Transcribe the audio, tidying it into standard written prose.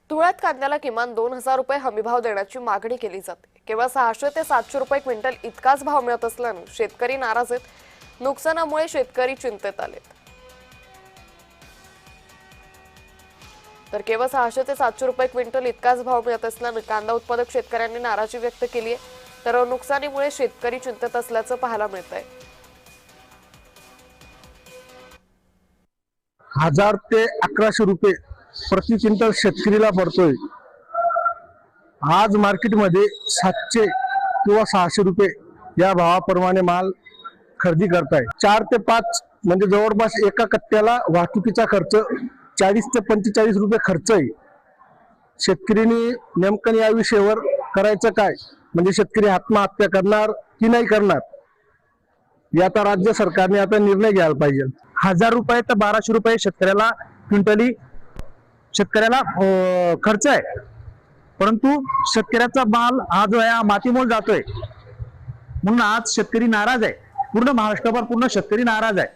धुळ्यात कांद्याला किमान 2,000 रुपये हमीभाव देण्याची मागणी केली जाते। केवळ 600 ते 700 रुपये क्विंटल इतकाच भाव मिळत असल्याने शेतकरी नाराज आहेत। नुकसानामुळे शेतकरी चिंतेत आलेत। तर केवळ 600 ते 700 रुपये क्विंटल इतकाच भाव मिळत असल्याने कांदा उत्पादक शेतकऱ्यांनी नाराजी व्यक्त केली आहे। तर नुकसानीमुळे शेतकरी चिंतेत असल्याचं पाहायला मिळतंय। 1000 ते 1100 रुपये प्रति क्विंटल शेतकरीला पडतोय। आज मार्केटमध्ये 700 किंवा 600 रुपये या भावाप्रमाणे माल खरेदी करताय। 4 ते 5 म्हणजे जवळपास एका कट्ट्याला वाहतुकीचा खर्च 40 ते 45 रुपये खर्च आहे। शेतकऱ्यांनी नेमकं या विषयावर करायचं काय, म्हणजे शेतकरी आत्महत्या करणार की नाही करणार, याचा राज्य सरकारने आता निर्णय घ्यायला पाहिजे। 1000 रुपये तर 1200 रुपये शेतकऱ्याला क्विंटली खर्च आहे, परंतु शेतकऱ्याचा माल हा जो आहे मातीमोल जातोय, म्हणून आज शेतकरी नाराज आहे। पूर्ण महाराष्ट्रभर पूर्ण शेतकरी नाराज आहे।